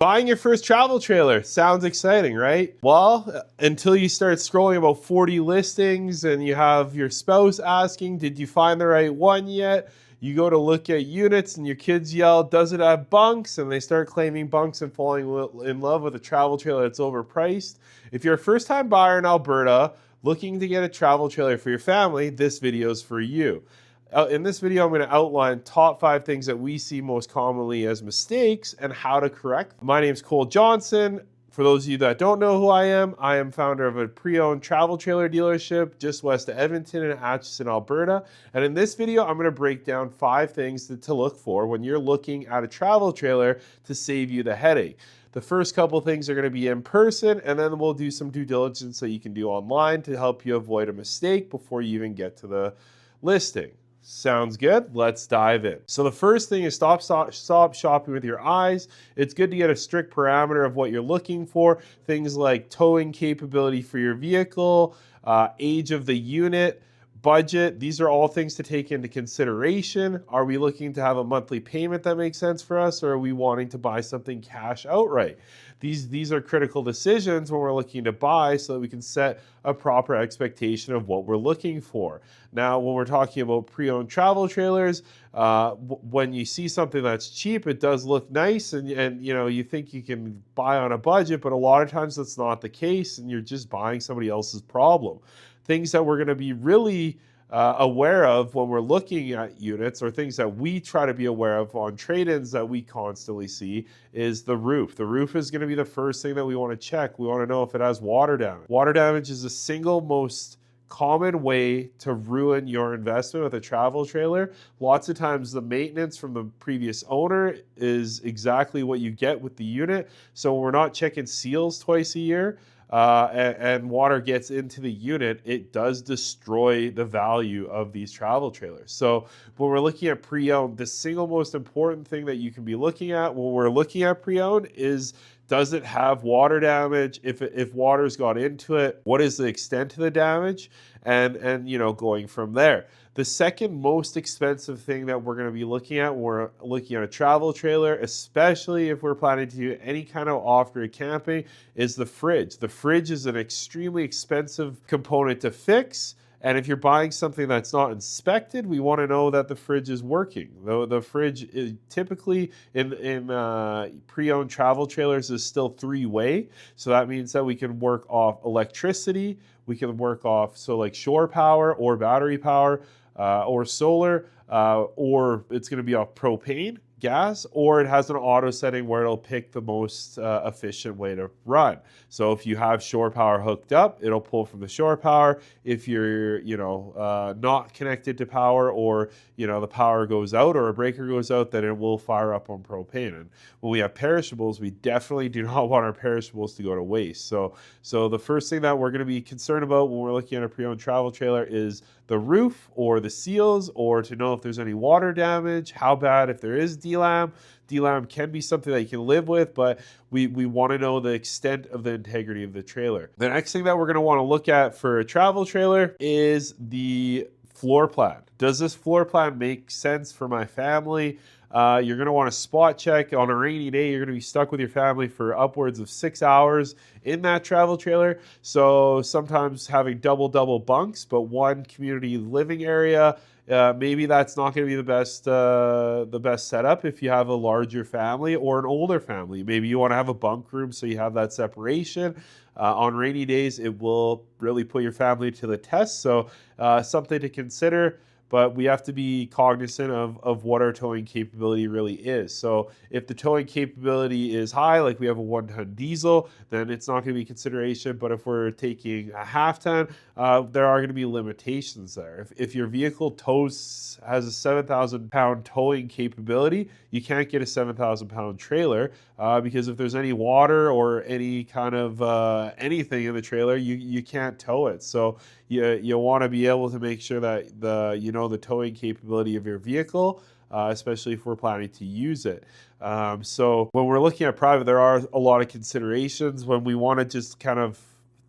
Buying your first travel trailer sounds exciting, right? Well, until you start scrolling about 40 listings and you have your spouse asking, did you find the right one yet? You go to look at units and your kids yell, does it have bunks? And they start claiming bunks and falling in love with a travel trailer that's overpriced. If you're a first-time buyer in Alberta looking to get a travel trailer for your family, this video is for you. In this video, I'm going to outline top 5 things that we see most commonly as mistakes and how to correct. My name is Cole Johnson. For those of you that don't know who I am founder of a pre-owned travel trailer dealership just west of Edmonton in Atchison, Alberta. And in this video, I'm going to break down 5 things to look for when you're looking at a travel trailer to save you the headache. The first couple things are going to be in person, and then we'll do some due diligence that you can do online to help you avoid a mistake before you even get to the listing. Sounds good? Let's dive in. So the first thing is stop shopping with your eyes. It's good to get a strict parameter of what you're looking for. Things like towing capability for your vehicle, age of the unit, budget. These are all things to take into consideration. Are we looking to have a monthly payment that makes sense for us, or are we wanting to buy something cash outright? These are critical decisions when we're looking to buy so that we can set a proper expectation of what we're looking for. Now, when we're talking about pre-owned travel trailers, when you see something that's cheap, it does look nice and you know, you think you can buy on a budget, but a lot of times that's not the case and you're just buying somebody else's problem. Things that we're going to be really aware of when we're looking at units, or things that we try to be aware of on trade-ins that we constantly see, is the roof. The roof is going to be the first thing that we want to check. We want to know if it has water damage. Water damage is the single most common way to ruin your investment with a travel trailer. Lots of times the maintenance from the previous owner is exactly what you get with the unit. So we're not checking seals twice a year. And water gets into the unit, it does destroy the value of these travel trailers. So when we're looking at pre-owned, the single most important thing that you can be looking at when we're looking at pre-owned is, does it have water damage? If water's got into it, what is the extent of the damage? And you know, going from there. The second most expensive thing that we're going to be looking at when we're looking at a travel trailer, especially if we're planning to do any kind of off-grid camping, is the fridge. The fridge is an extremely expensive component to fix. And if you're buying something that's not inspected, we want to know that the fridge is working. Though the fridge is typically in pre-owned travel trailers is still 3-way. So that means that we can work off electricity. We can work off, so like shore power or battery power or solar, or it's going to be off propane, gas, or it has an auto setting where it'll pick the most efficient way to run. So if you have shore power hooked up, it'll pull from the shore power. If you're, not connected to power, or, the power goes out or a breaker goes out, then it will fire up on propane. And when we have perishables, we definitely do not want our perishables to go to waste. So the first thing that we're going to be concerned about when we're looking at a pre-owned travel trailer is the roof or the seals, or to know if there's any water damage, how bad, if there is DLAM. DLAM can be something that you can live with, but we want to know the extent of the integrity of the trailer. The next thing that we're going to want to look at for a travel trailer is the floor plan. Does this floor plan make sense for my family? You're going to want to spot check. On a rainy day, you're going to be stuck with your family for upwards of 6 hours in that travel trailer. So sometimes having double bunks, but one community living area, maybe that's not going to be the best setup if you have a larger family or an older family. Maybe you want to have a bunk room so you have that separation. On rainy days, it will really put your family to the test. So something to consider. But we have to be cognizant of what our towing capability really is. So if the towing capability is high, like we have a 1-ton diesel, then it's not going to be consideration. But if we're taking a half-ton, there are going to be limitations there. If your vehicle has a 7,000-pound towing capability, you can't get a 7,000-pound trailer because if there's any water or any kind of anything in the trailer, you can't tow it. So you want to be able to make sure that the towing capability of your vehicle, especially if we're planning to use it. So when we're looking at private, there are a lot of considerations when we want to just kind of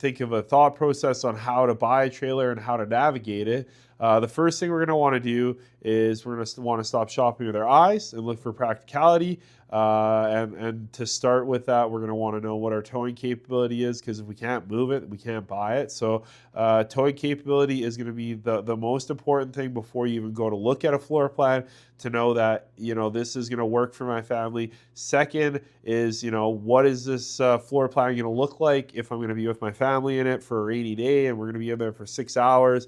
think of a thought process on how to buy a trailer and how to navigate it. The first thing we're going to want to do is we're going to want to stop shopping with our eyes and look for practicality. And to start with that, we're going to want to know what our towing capability is, because if we can't move it, we can't buy it. So towing capability is going to be the most important thing before you even go to look at a floor plan, to know that, this is going to work for my family. Second is, what is this floor plan going to look like if I'm going to be with my family in it for a rainy day and we're going to be in there for 6 hours?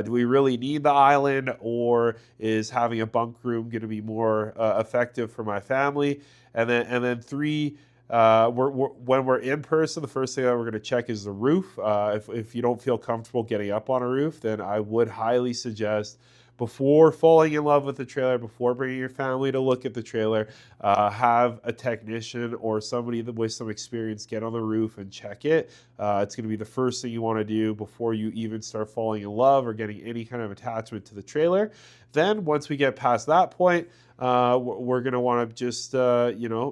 Do we really need the island, or is having a bunk room going to be more effective for my family? And then three, when we're in person, the first thing that we're going to check is the roof. If you don't feel comfortable getting up on a roof, then I would highly suggest, before falling in love with the trailer, before bringing your family to look at the trailer, have a technician or somebody with some experience get on the roof and check it. It's going to be the first thing you want to do before you even start falling in love or getting any kind of attachment to the trailer. Then once we get past that point, we're going to want to just,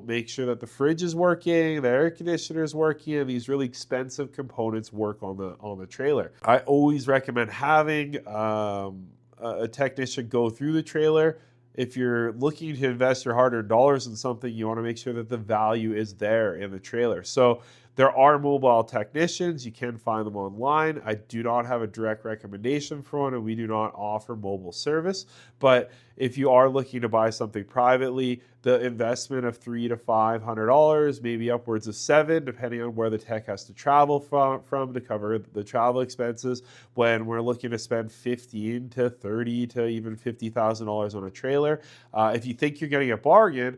make sure that the fridge is working, the air conditioner is working, and these really expensive components work on the trailer. I always recommend having a technician go through the trailer. If you're looking to invest your hard-earned dollars in something, you want to make sure that the value is there in the trailer. So there are mobile technicians. You can find them online. I do not have a direct recommendation for one, and we do not offer mobile service. But if you are looking to buy something privately, the investment of $300 to $500, maybe upwards of $700, depending on where the tech has to travel from to cover the travel expenses. When we're looking to spend $15,000 to $30,000 to even $50,000 on a trailer, if you think you're getting a bargain,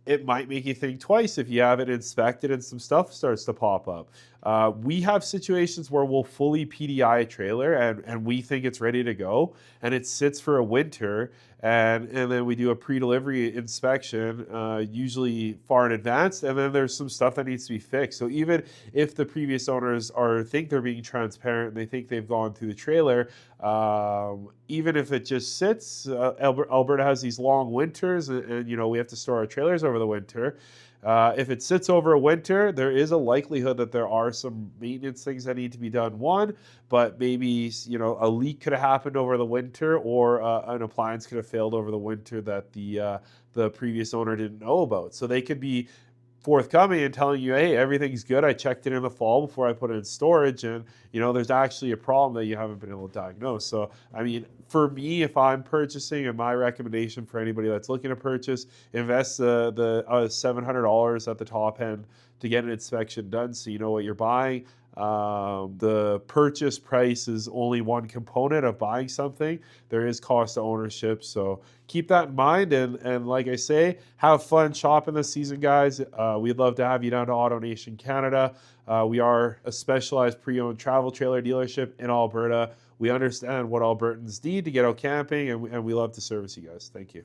it might make you think twice if you have it inspected and some stuff starts to pop up. We have situations where we'll fully PDI a trailer and we think it's ready to go, and it sits for a winter, and then we do a pre-delivery inspection, usually far in advance, and then there's some stuff that needs to be fixed. So even if the previous owners think they're being transparent and they think they've gone through the trailer, even if it just sits, Alberta has these long winters, and we have to store our trailers over the winter. If it sits over a winter, there is a likelihood that there are some maintenance things that need to be done. But maybe a leak could have happened over the winter, or an appliance could have failed over the winter that the previous owner didn't know about. So they could be forthcoming and telling you, hey, everything's good. I checked it in the fall before I put it in storage, and there's actually a problem that you haven't been able to diagnose. So I mean, for me, if I'm purchasing, and my recommendation for anybody that's looking to purchase, invest the $700 at the top end to get an inspection done, so you know what you're buying. The purchase price is only one component of buying something. There is cost of ownership, so keep that in mind. And like I say, have fun shopping this season, guys. We'd love to have you down to AutoNation Canada. We are a specialized pre-owned travel trailer dealership in Alberta. We understand what Albertans need to get out camping, and we love to service you guys. Thank you.